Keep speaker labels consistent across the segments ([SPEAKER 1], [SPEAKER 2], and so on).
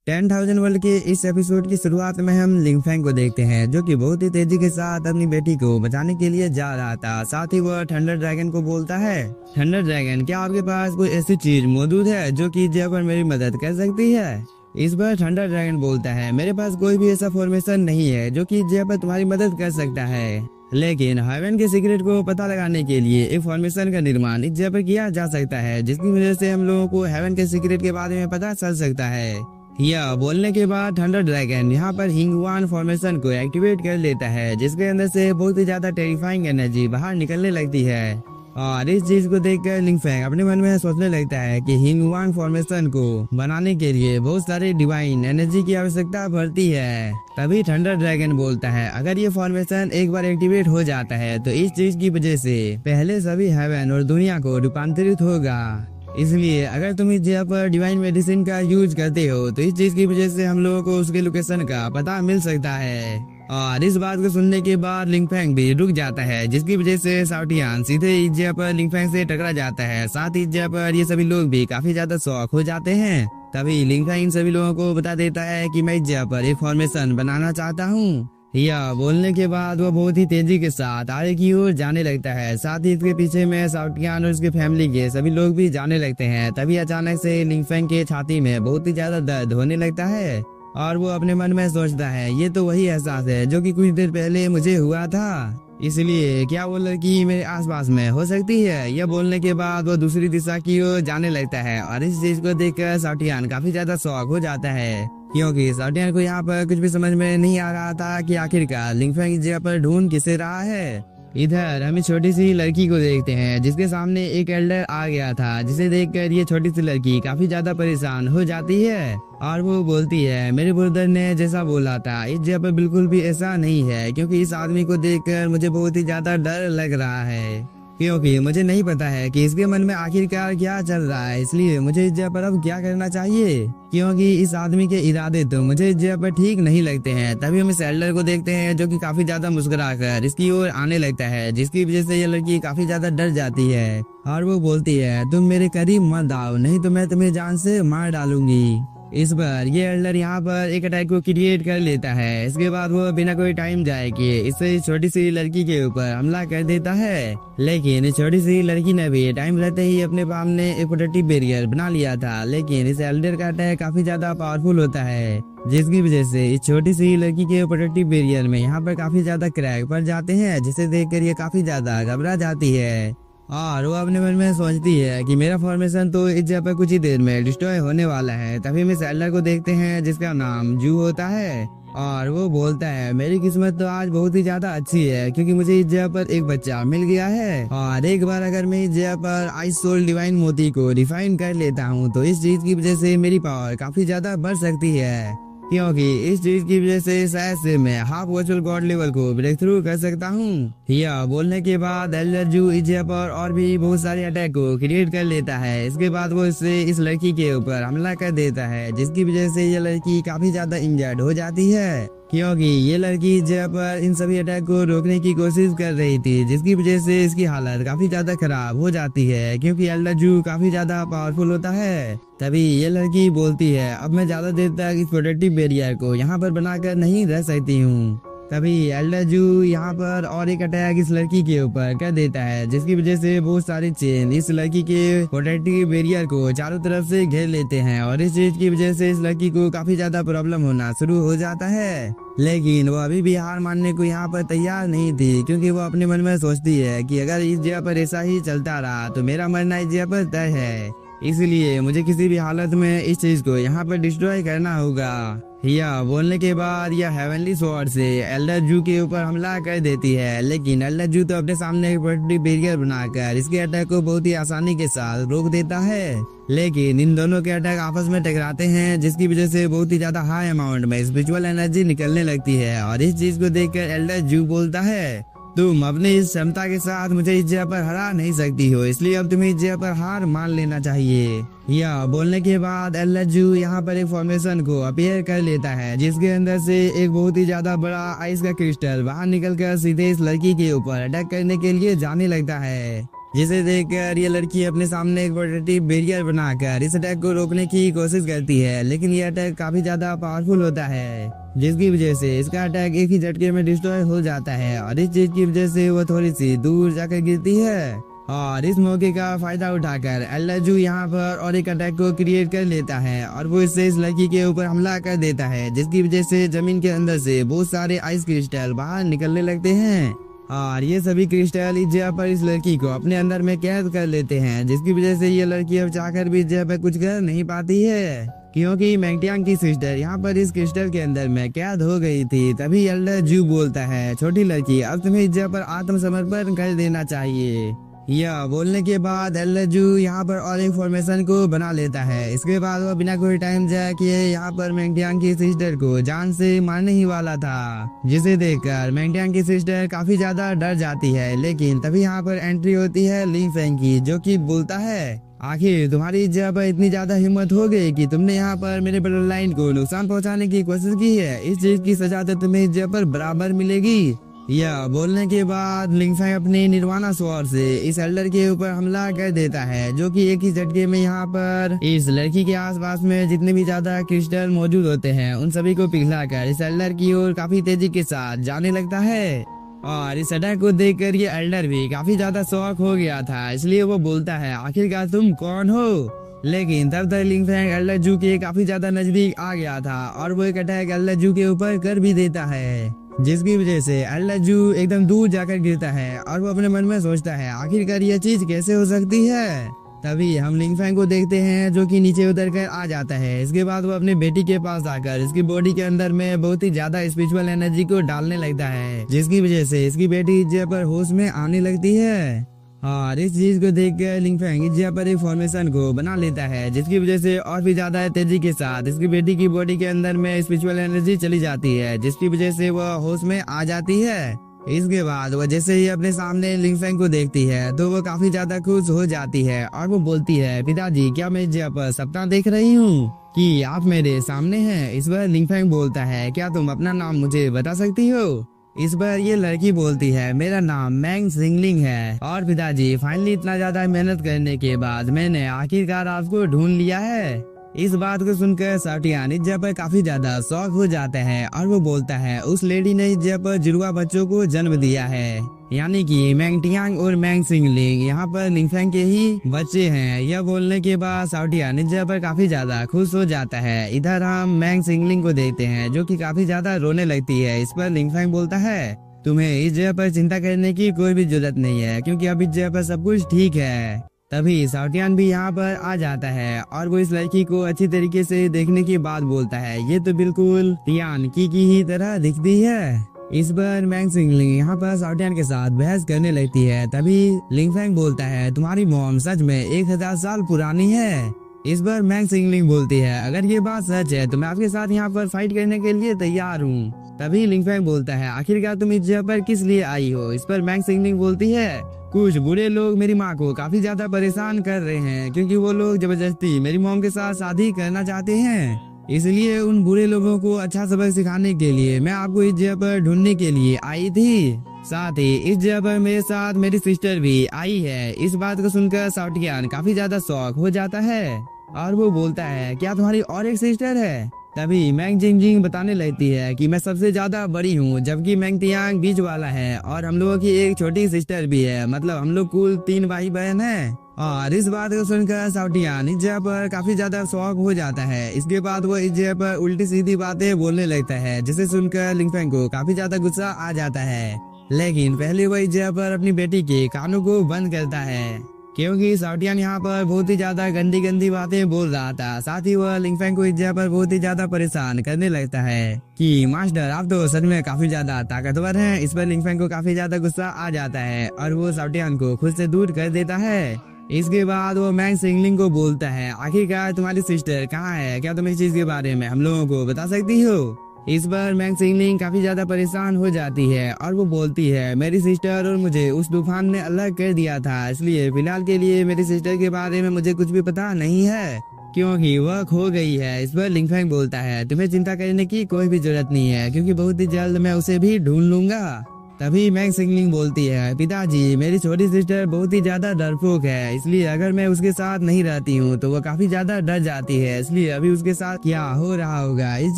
[SPEAKER 1] 10,000 world के इस episode की शुरुआत में हम लिंगफैंग को देखते हैं, जो कि बहुत ही तेजी के साथ अपनी बेटी को बचाने के लिए जा रहा था। साथ ही वह थंडर ड्रैगन को बोलता है, थंडर ड्रैगन, क्या आपके पास कोई ऐसी चीज मौजूद है जो कि जय पर मेरी मदद कर सकती है? इस बार थंडर ड्रैगन बोलता है, मेरे पास कोई भी ऐसा फॉर्मेशन नहीं है जो कि जय पर तुम्हारी मदद कर सकता है, लेकिन हेवन के सीक्रेट को पता लगाने के लिए एक फॉर्मेशन का निर्माण इस जगह पर किया जा सकता है, जिसकी वजह से हम लोगों को हेवन के सीक्रेट के बारे में पता चल सकता है। यह बोलने के बाद थंडर ड्रैगन यहाँ पर हिंगवान फॉर्मेशन को एक्टिवेट कर लेता है, जिसके अंदर से बहुत ही ज्यादा टेरिफाइंग एनर्जी बाहर निकलने लगती है। और इस चीज को देखकर लिंगफैंग अपने मन में सोचने लगता है कि हिंगवान फॉर्मेशन को बनाने के लिए बहुत सारे डिवाइन एनर्जी की आवश्यकता पड़ती है। तभी थंडर ड्रैगन बोलता है, अगर ये फॉर्मेशन एक बार एक्टिवेट हो जाता है तो इस चीज की वजह से पहले सभी हेवन और दुनिया को रूपांतरित होगा। इसलिए अगर तुम इस जगह पर डिवाइन मेडिसिन का यूज करते हो तो इस चीज की वजह से हम लोगों को उसके लोकेशन का पता मिल सकता है। और इस बात को सुनने के बाद लिंगफैंग भी रुक जाता है, जिसकी वजह से शाओटियान सीधे इस जगह पर लिंगफैंग से टकरा जाता है। साथ ही इस जगह पर ये सभी लोग भी काफी ज्यादा शॉक हो जाते हैं। तभी लिंगफैंग इन सभी लोगों को बता देता है कि मैं इस जगह पर एक फॉर्मेशन बनाना चाहता हूँ। यह बोलने के बाद वह बहुत ही तेजी के साथ आगे की ओर जाने लगता है। साथ ही इसके पीछे में शाओटियान और उसके फैमिली के सभी लोग भी जाने लगते हैं। तभी अचानक से लिंगफैंग के छाती में बहुत ही ज्यादा दर्द होने लगता है और वो अपने मन में सोचता है, ये तो वही एहसास है जो कि कुछ देर पहले मुझे हुआ था, इसलिए क्या वो लड़की मेरे आसपास में हो सकती है? यह बोलने के बाद वो दूसरी दिशा की ओर जाने लगता है और इस चीज को देखकर शाओटियान काफी ज्यादा शॉक हो जाता है, क्योंकि शाओटियान को यहाँ पर कुछ भी समझ में नहीं आ रहा था कि आखिरकार लिंगफैंग इस जगह पर ढूंढ किसे रहा है। इधर हम छोटी सी लड़की को देखते हैं, जिसके सामने एक एल्डर आ गया था, जिसे देखकर ये छोटी सी लड़की काफी ज्यादा परेशान हो जाती है और वो बोलती है, मेरे ब्रदर ने जैसा बोला था इस जगह पर बिल्कुल भी ऐसा नहीं है, क्योंकि इस आदमी को देखकर मुझे बहुत ही ज्यादा डर लग रहा है, क्योंकि मुझे नहीं पता है कि इसके मन में आखिरकार क्या चल रहा है। इसलिए मुझे इस जगह पर अब क्या करना चाहिए, क्योंकि इस आदमी के इरादे तो मुझे इस जगह पर ठीक नहीं लगते हैं। तभी हम इस एल्डर को देखते हैं, जो कि काफी ज्यादा मुस्कुराकर इसकी ओर आने लगता है, जिसकी वजह से ये लड़की काफी ज्यादा डर जाती है और वो बोलती है, तुम मेरे करीब मत आओ, नहीं तो मैं तुम्हें जान से मार डालूंगी। इस बार ये एल्डर यहाँ पर एक अटैक को क्रिएट कर लेता है। इसके बाद वो बिना कोई टाइम जाए कि इससे छोटी सी लड़की के ऊपर हमला कर देता है, लेकिन इस छोटी सी लड़की ने भी टाइम रहते ही अपने सामने एक प्रोटेक्टिव बैरियर बना लिया था। लेकिन इस एल्डर का अटैक काफी ज्यादा पावरफुल होता है, जिसकी वजह से इस छोटी सी लड़की के प्रोटेक्टिव बैरियर में यहाँ पर काफी ज्यादा क्रैक पड़ जाते हैं, जिसे देखकर ये काफी ज्यादा घबरा जाती है और वो अपने मन में सोचती है कि मेरा फॉर्मेशन तो इस जगह पर कुछ ही देर में डिस्ट्रॉय होने वाला है। तभी हम इस एल्डर को देखते हैं, जिसका नाम जू होता है और वो बोलता है, मेरी किस्मत तो आज बहुत ही ज्यादा अच्छी है, क्योंकि मुझे इस जगह पर एक बच्चा मिल गया है और एक बार अगर मैं इस जगह पर आइस सोल डिवाइन मोती को रिफाइन कर लेता हूँ तो इस चीज की वजह से मेरी पावर काफी ज्यादा बढ़ सकती है, क्योंकि इस चीज की वजह से शायद से मैं हाफ वर्चुअल गॉड लेवल को ब्रेक थ्रू कर सकता हूँ। यह बोलने के बाद एल्डर जू इस जगह पर और भी बहुत सारे अटैक को क्रिएट कर लेता है। इसके बाद वो इससे इस लड़की के ऊपर हमला कर देता है, जिसकी वजह से ये लड़की काफी ज्यादा इंजर्ड हो जाती है, क्योंकि ये लड़की इस जगह पर इन सभी अटैक को रोकने की कोशिश कर रही थी, जिसकी वजह से इसकी हालत काफी ज्यादा खराब हो जाती है, क्योंकि एल्डर जू काफी ज्यादा पावरफुल होता है। तभी ये लड़की बोलती है, अब मैं ज्यादा देर तक इस प्रोटेक्टिव बैरियर को यहाँ पर बनाकर नहीं रह सकती हूँ। तभी एल्डर जू यहाँ पर और एक अटैक इस लड़की के ऊपर कर देता है, जिसकी वजह से बहुत सारे चेन इस लड़की के प्रोटेक्टिव बैरियर को चारों तरफ से घेर लेते हैं और इस चीज की वजह से इस लड़की को काफी ज्यादा प्रॉब्लम होना शुरू हो जाता है। लेकिन वो अभी भी हार मानने को यहाँ पर तैयार नहीं थी, क्योंकि वो अपने मन में सोचती है कि अगर इस जगह पर ऐसा ही चलता रहा तो मेरा मरना इस जगह पर तय है, इसलिए मुझे किसी भी हालत में इस चीज को यहाँ पर डिस्ट्रॉय करना होगा। यह बोलने के बाद यह हेवनली स्वॉर्ड से एल्डर जू के ऊपर हमला कर देती है, लेकिन एल्डर जू तो अपने सामने एक प्रोटेक्टिव बैरियर बनाकर इसके अटैक को बहुत ही आसानी के साथ रोक देता है। लेकिन इन दोनों के अटैक आपस में टकराते हैं, जिसकी वजह से बहुत ही ज्यादा हाई अमाउंट में स्पिरिचुअल एनर्जी निकलने लगती है और इस चीज को देखकर एल्डर जू बोलता है, तुम अपनी इस क्षमता के साथ मुझे इस जगह पर हरा नहीं सकती हो, इसलिए अब तुम्हें इस जगह पर हार मान लेना चाहिए। यह बोलने के बाद एल्डर जू यहाँ पर एक फॉर्मेशन को अपीयर कर लेता है, जिसके अंदर से एक बहुत ही ज्यादा बड़ा आइस का क्रिस्टल बाहर निकलकर सीधे इस लड़की के ऊपर अटैक करने के लिए जाने लगता है। जिसे देखकर ये लड़की अपने सामने एक प्रोटेक्टिव बैरियर बनाकर इस अटैक को रोकने की कोशिश करती है, लेकिन ये अटैक काफी ज्यादा पावरफुल होता है, जिसकी वजह से इसका अटैक एक ही झटके में डिस्ट्रॉय हो जाता है और इस चीज की वजह से वो थोड़ी सी दूर जाकर गिरती है। और इस मौके का फायदा उठाकर एल्डर जू यहाँ पर और एक अटैक को क्रिएट कर लेता है और वो इससे इस लड़की के ऊपर हमला कर देता है, जिसकी वजह से जमीन के अंदर से बहुत सारे आइस क्रिस्टल बाहर निकलने लगते हैं और ये सभी क्रिस्टल इस जगह पर इस लड़की को अपने अंदर में कैद कर लेते हैं, जिसकी वजह से ये लड़की अब चाहकर भी इस जगह पर कुछ कर नहीं पाती है, क्योंकि मैंगटियांग की सिस्टर यहाँ पर इस क्रिस्टल के अंदर में कैद हो गई थी। तभी एल्डर जू बोलता है, छोटी लड़की अब तुम्हें इस जगह पर आत्मसमर्पण कर देना चाहिए। यह बोलने के बाद एल्डर जू यहाँ पर और एक फॉर्मेशन को बना लेता है। इसके बाद वह बिना कोई टाइम जाए किए यहाँ पर मैंगटियांग की सिस्टर को जान से मारने ही वाला था, जिसे देखकर मैंगटियांग की सिस्टर काफी ज्यादा डर जाती है। लेकिन तभी यहाँ पर एंट्री होती है लिंग फेंग की, जो कि बोलता है, आखिर तुम्हारी इस जगह पर इतनी ज्यादा हिम्मत हो गई कि तुमने यहाँ पर मेरे ब्लड लाइन को नुकसान पहुँचाने की कोशिश की है। इस चीज की सजा तो तुम्हें इस जगह पर बराबर मिलेगी। यह बोलने के बाद लिंग फेंग अपने निर्वाणा स्वॉर्ड से इस एल्डर के ऊपर हमला कर देता है, जो कि एक ही झटके में यहाँ पर इस लड़की के आसपास में जितने भी ज्यादा क्रिस्टल मौजूद होते हैं उन सभी को पिघलाकर इस एल्डर की ओर काफी तेजी के साथ जाने लगता है। और इस अटैक को देखकर ये एल्डर भी काफी ज्यादा शॉक हो गया था, इसलिए वो बोलता है, आखिरकार तुम कौन हो। लेकिन तब तक लिंग फेंग एल्डर जू के काफी ज्यादा नजदीक आ गया था और वो एक अटैक एल्डर जू के ऊपर कर भी देता है, जिसकी वजह से एल्डर जू एकदम दूर जाकर गिरता है और वो अपने मन में सोचता है, आखिरकार ये चीज कैसे हो सकती है। तभी हम लिंग फेंग को देखते हैं, जो कि नीचे उतर कर आ जाता है। इसके बाद वो अपने बेटी के पास आकर इसकी बॉडी के अंदर में बहुत ही ज्यादा स्पिरिचुअल एनर्जी को डालने लगता है, जिसकी वजह से इसकी बेटी इस जगह पर होश में आने लगती है। और इस चीज को देख कर लिंग फेंग इस जगह पर एक फॉर्मेशन को बना लेता है, जिसकी वजह से और भी ज्यादा तेजी के साथ इसकी बेटी की बॉडी के अंदर में स्पिरिचुअल एनर्जी चली जाती है, जिसकी वजह से वह होश में आ जाती है। इसके बाद वह जैसे ही अपने सामने लिंग फेंग को देखती है तो वो काफी ज्यादा खुश हो जाती है और वो बोलती है, पिताजी क्या मैं इस जगह पर सपना देख रही हूँ कि आप मेरे सामने हैं। इस पर लिंग फेंग बोलता है, क्या तुम अपना नाम मुझे बता सकती हो। इस पर ये लड़की बोलती है, मेरा नाम मैंग सिंगलिंग है और पिताजी फाइनली इतना ज्यादा मेहनत करने के बाद मैंने आखिरकार आपको ढूंढ लिया है। इस बात को सुनकर साटियान इस जगह पर काफी ज्यादा शौक हो जाता है और वो बोलता है, उस लेडी ने इस जगह पर जुड़वा बच्चों को जन्म दिया है, यानी कि मैंगटियांग और मैंग सिंगलिंग यहाँ पर लिंग फेंग के ही बच्चे हैं। यह बोलने के बाद साटियान इस जगह पर काफी ज्यादा खुश हो जाता है। इधर हम मैंग सिंगलिंग को देखते हैं, जो कि काफी ज्यादा रोने लगती है। इस पर लिंग फेंग बोलता है, तुम्हें इस जगह पर चिंता करने की कोई भी जरूरत नहीं है, क्योंकि अब इस जगह पर सब कुछ ठीक है। तभी साटियान भी यहाँ पर आ जाता है और वो इस लड़की को अच्छी तरीके से देखने के बाद बोलता है, ये तो बिल्कुल टियान की ही तरह दिखती है। इस पर मैंग सिंगलिंग यहाँ पर साटियान के साथ बहस करने लगती है। तभी लिंग फेंग बोलता है, तुम्हारी मॉम सच में 1000 साल पुरानी है। इस पर मैंग सिंगलिंग बोलती है, अगर ये बात सच है तो मैं आपके साथ यहाँ पर फाइट करने के लिए तैयार हूँ। तभी लिंग फेंग बोलता है, आखिरकार तुम इस जगह पर किस लिए आई हो। इस पर मैंग सिंगलिंग बोलती है, कुछ बुरे लोग मेरी माँ को काफी ज्यादा परेशान कर रहे हैं, क्योंकि वो लोग जबरदस्ती मेरी मॉम के साथ शादी करना चाहते हैं। इसलिए उन बुरे लोगों को अच्छा सबक सिखाने के लिए मैं आपको इस जगह पर ढूंढने के लिए आई थी। साथ ही इस जगह पर मेरे साथ मेरी सिस्टर भी आई है। इस बात को सुनकर साटियान काफी ज्यादा शौक हो जाता है और वो बोलता है, क्या तुम्हारी और एक सिस्टर है। तभी मैंग जिंगजिंग बताने लगती है कि मैं सबसे ज्यादा बड़ी हूँ, जबकि मैंग तियांग बीच वाला है और हम लोगों की एक छोटी सिस्टर भी है, मतलब हम लोग कुल 3 भाई बहन हैं। और इस बात को सुनकर साटियान इस जगह पर काफी ज्यादा शौक हो जाता है। इसके बाद वो इस जगह पर उल्टी सीधी बातें बोलने लगता है, जिसे सुनकर लिंग फेंग को काफी ज्यादा गुस्सा आ जाता है। लेकिन पहले वो इस जगह पर अपनी बेटी के कानों को बंद करता है, क्योंकि साटियान यहाँ पर बहुत ही ज्यादा गंदी गंदी बातें बोल रहा था। साथ ही वह लिंग फेंग को इस जगह पर बहुत ही ज्यादा परेशान करने लगता है कि मास्टर आप तो सच में काफी ज्यादा ताकतवर हैं। इस पर लिंग फेंग को काफी ज्यादा गुस्सा आ जाता है और वो साटियान को खुद से दूर कर देता है। इसके बाद वो मैंग सिंगलिंग को बोलता है, आखिरकार तुम्हारी सिस्टर कहाँ है, क्या तुम इस चीज के बारे में हम लोगों को बता सकती हो। इस बार मैंग सिंगलिंग काफी ज्यादा परेशान हो जाती है और वो बोलती है, मेरी सिस्टर और मुझे उस तूफान ने अलग कर दिया था, इसलिए फिलहाल के लिए मेरी सिस्टर के बारे में मुझे कुछ भी पता नहीं है, क्योंकि वह खो गई है। इस पर लिंग फेंग बोलता है, तुम्हें चिंता करने की कोई भी जरूरत नहीं है, क्योंकि बहुत ही जल्द मैं उसे भी ढूंढ लूंगा। तभी मैंग सिंगलिंग बोलती है, पिताजी मेरी छोटी सिस्टर बहुत ही ज्यादा डरपोक है, इसलिए अगर मैं उसके साथ नहीं रहती हूँ तो वो काफी ज्यादा डर जाती है, इसलिए अभी उसके साथ क्या हो रहा होगा इस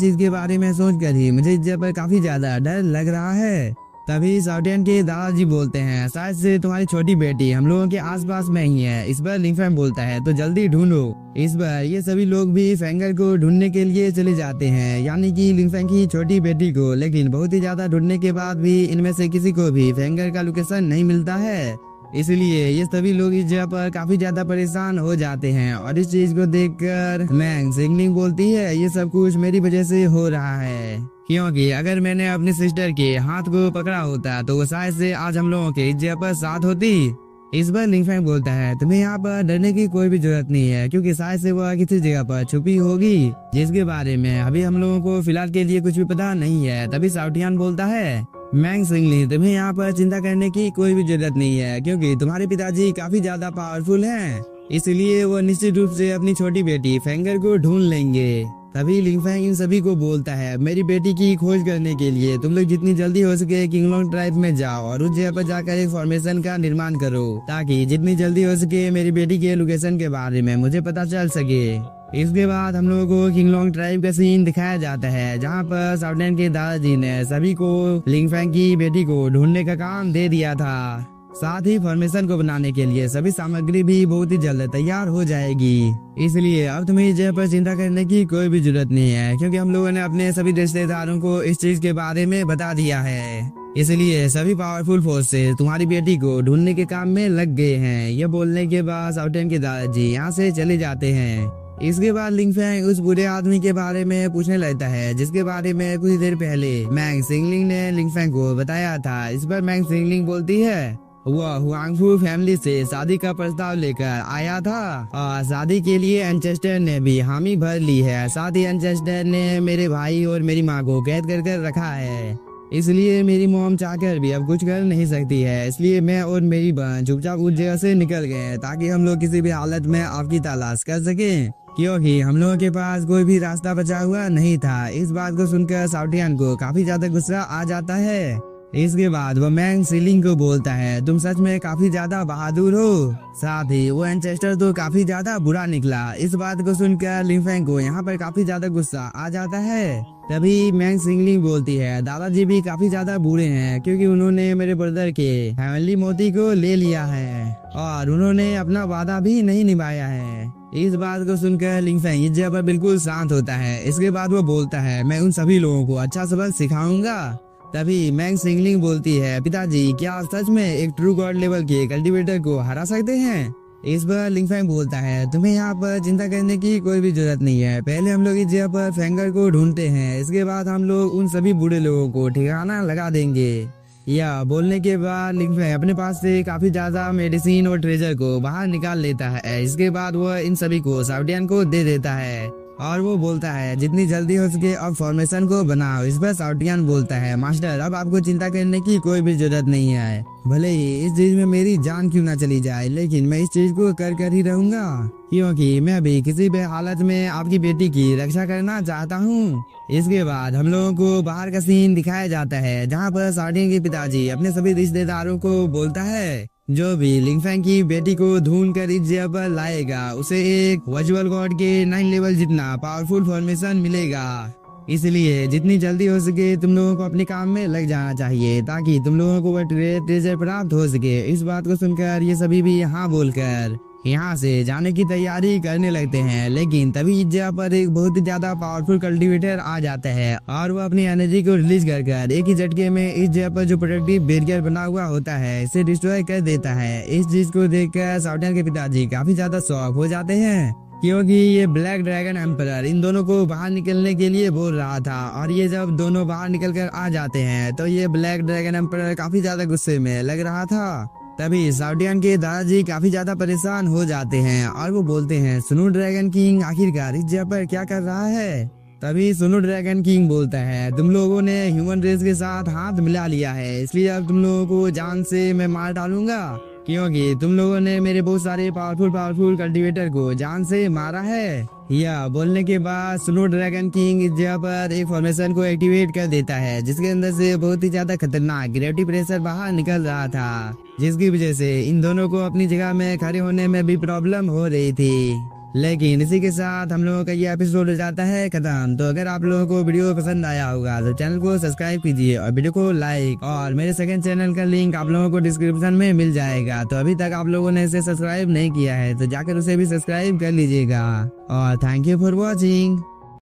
[SPEAKER 1] चीज के बारे में सोचकर ही मुझे इस जगह पर काफी ज्यादा डर लग रहा है। तभी साउटियन के दादाजी बोलते हैं, शायद से तुम्हारी छोटी बेटी हम लोगों के आसपास में ही है। इस पर लिंगफैंग बोलता है, तो जल्दी ढूंढो। इस बार ये सभी लोग भी फेंगर को ढूंढने के लिए चले जाते हैं, यानी कि लिंगफैंग की छोटी बेटी को। लेकिन बहुत ही ज्यादा ढूंढने के बाद भी इनमें से किसी को भी फेंगर का लोकेशन नहीं मिलता है, इसलिए ये सभी लोग इस जगह पर काफी ज्यादा परेशान हो जाते हैं। और इस चीज को देखकर मैंग सिंगलिंग बोलती है, ये सब कुछ मेरी वजह से हो रहा है, क्योंकि अगर मैंने अपनी सिस्टर के हाथ को पकड़ा होता तो वो शायद से आज हम लोगों के इस जगह पर साथ होती। इस बार लिंगफैंग बोलता है, तुम्हें यहाँ पर डरने की कोई भी जरूरत नहीं है, क्योंकि शायद से वह किसी जगह पर छुपी होगी जिसके बारे में अभी हम लोगों को फिलहाल के लिए कुछ भी पता नहीं है। तभी साउटियान बोलता है, मैंग सिंगलिंग तुम्हें यहाँ पर चिंता करने की कोई भी जरूरत नहीं है, क्योंकि तुम्हारे पिताजी काफी ज्यादा पावरफुल हैं, इसलिए वो निश्चित रूप से अपनी छोटी बेटी फेंगर को ढूंढ लेंगे। तभी लिंगफैंग इन सभी को बोलता है, मेरी बेटी की खोज करने के लिए तुम लोग जितनी जल्दी हो सके किंगलोंग ट्राइब में जाओ और उस जगह पर जाकर एक फॉर्मेशन का निर्माण करो, ताकि जितनी जल्दी हो सके मेरी बेटी के लोकेशन के बारे में मुझे पता चल सके। इसके बाद हम लोगों को किंगलोंग ट्राइब का सीन दिखाया जाता है, जहाँ पर साउटलैंड के दादाजी ने सभी को लिंगफैंग की बेटी को ढूंढने का काम दे दिया था। साथ ही फॉर्मेशन को बनाने के लिए सभी सामग्री भी बहुत ही जल्द तैयार हो जाएगी, इसलिए अब तुम्हें इस जगह पर चिंता करने की कोई भी जरूरत नहीं है, क्योंकि हम लोगों ने अपने सभी रिश्तेदारों को इस चीज के बारे में बता दिया है, इसलिए सभी पावरफुल फोर्स से तुम्हारी बेटी को ढूंढने के काम में लग गए हैं। यह बोलने के बाद साउटलैंड के दादाजी यहाँ से चले जाते हैं। इसके बाद लिंगफैंग उस बुरे आदमी के बारे में पूछने लगता है, जिसके बारे में कुछ देर पहले मैंग सिंगलिंग ने लिंगफैंग को बताया था। इस पर मैंग सिंगलिंग बोलती है, वह हुआंगफू फैमिली से शादी का प्रस्ताव लेकर आया था और शादी के लिए एंचेस्टर ने भी हामी भर ली है। साथ ही एंचेस्टर ने मेरे भाई और मेरी माँ को कैद कर रखा है, इसलिए मेरी मॉम चाहकर भी अब कुछ कर नहीं सकती है, इसलिए मैं और मेरी बहन चुपचाप उस जगह से निकल गए ताकि हम लोग किसी भी हालत में आपकी तलाश कर सकें, क्योंकि हम लोगों के पास कोई भी रास्ता बचा हुआ नहीं था। इस बात को सुनकर साउटियान को काफी ज्यादा गुस्सा आ जाता है। इसके बाद वो मैंग सिंगलिंग को बोलता है, तुम सच में काफी ज्यादा बहादुर हो। साथ ही वो एंचेस्टर तो काफी ज्यादा बुरा निकला। इस बात को सुनकर लिंगफैंग को यहाँ पर काफी ज्यादा गुस्सा आ जाता है। तभी मैंग सिंगलिंग बोलती है, दादाजी भी काफी ज्यादा बुरे हैं, क्योंकि उन्होंने मेरे ब्रदर के हेवनली मोती को ले लिया है और उन्होंने अपना वादा भी नहीं निभाया है। इस बात को सुनकर लिंगफैंग इस जगह पर बिल्कुल शांत होता है। इसके बाद वो बोलता है, मैं उन सभी लोगों को अच्छा सबक सिखाऊंगा। तभी मैंग सिंगलिंग बोलती है, पिताजी क्या आप सच में एक ट्रू गॉड लेवल के कल्टीवेटर को हरा सकते हैं? इस पर लिंगफैंग बोलता है, तुम्हें यहाँ पर चिंता करने की कोई भी जरूरत नहीं है। पहले हम लोग इस जगह पर फेंगर को ढूंढते हैं, इसके बाद हम लोग उन सभी बूढ़े लोगों को ठिकाना लगा देंगे। या बोलने के बाद लिंगफैंग अपने पास से काफी ज्यादा मेडिसिन और ट्रेजर को बाहर निकाल लेता है। इसके बाद वह इन सभी को साउटियान को दे देता है और वो बोलता है, जितनी जल्दी हो सके अब फॉर्मेशन को बनाओ। इस पर साउटियान बोलता है, मास्टर अब आपको चिंता करने की कोई भी जरूरत नहीं है, भले ही इस चीज में मेरी जान क्यों ना चली जाए, लेकिन मैं इस चीज को कर ही रहूंगा, क्योंकि मैं भी किसी भी हालत में आपकी बेटी की रक्षा करना चाहता हूँ। इसके बाद हम लोगों को बाहर का सीन दिखाया जाता है, जहाँ पर साउटियन के पिताजी अपने सभी रिश्तेदारों को बोलता है, जो भी लिंगफैंग की बेटी को ढूंढ कर इस जगह पर लाएगा उसे एक वर्चुअल गॉड के 9 लेवल जितना पावरफुल फॉर्मेशन मिलेगा। इसलिए जितनी जल्दी हो सके तुम लोगों को अपने काम में लग जाना चाहिए, ताकि तुम लोगों को वह ट्रेजर प्राप्त हो सके। इस बात को सुनकर ये सभी भी यहाँ बोलकर यहाँ से जाने की तैयारी करने लगते हैं, लेकिन तभी इस जगह पर एक बहुत ही ज्यादा पावरफुल कल्टीवेटर आ जाता है और वो अपनी एनर्जी को रिलीज कर एक ही झटके में इस जगह पर जो प्रोटेक्टिव बैरियर बना हुआ होता है इसे डिस्ट्रॉय कर देता है। इस चीज को देखकर साउटियन के पिताजी काफी ज्यादा शॉक हो जाते हैं, क्योंकि ये ब्लैक ड्रैगन एम्परर इन दोनों को बाहर निकलने के लिए बोल रहा था, और ये जब दोनों बाहर निकल कर आ जाते हैं तो ये ब्लैक ड्रैगन एम्परर काफी ज्यादा गुस्से में लग रहा था। तभी साउटियन के दादाजी काफी ज्यादा परेशान हो जाते हैं और वो बोलते हैं, सुनो ड्रैगन किंग आखिरकार इस जगह पर क्या कर रहा है? तभी सुनो ड्रैगन किंग बोलता है, तुम लोगों ने ह्यूमन रेस के साथ हाथ मिला लिया है, इसलिए अब तुम लोगों को जान से मैं मार डालूंगा। क्योंकि तुम लोगों ने मेरे बहुत सारे पावरफुल कल्टीवेटर को जान से मारा है। यह बोलने के बाद स्नो ड्रैगन किंग इस जगह पर एक फॉर्मेशन को एक्टिवेट कर देता है, जिसके अंदर से बहुत ही ज्यादा खतरनाक ग्रेविटी प्रेशर बाहर निकल रहा था, जिसकी वजह से इन दोनों को अपनी जगह में खड़े होने में भी प्रॉब्लम हो रही थी। लेकिन इसी के साथ हम लोगों का ये एपिसोड हो जाता है खत्म। तो अगर आप लोगों को वीडियो पसंद आया होगा तो चैनल को सब्सक्राइब कीजिए और वीडियो को लाइक, और मेरे सेकंड चैनल का लिंक आप लोगों को डिस्क्रिप्शन में मिल जाएगा। तो अभी तक आप लोगों ने इसे सब्सक्राइब नहीं किया है तो जाकर उसे भी सब्सक्राइब कर लीजिएगा। और थैंक यू फॉर वॉचिंग।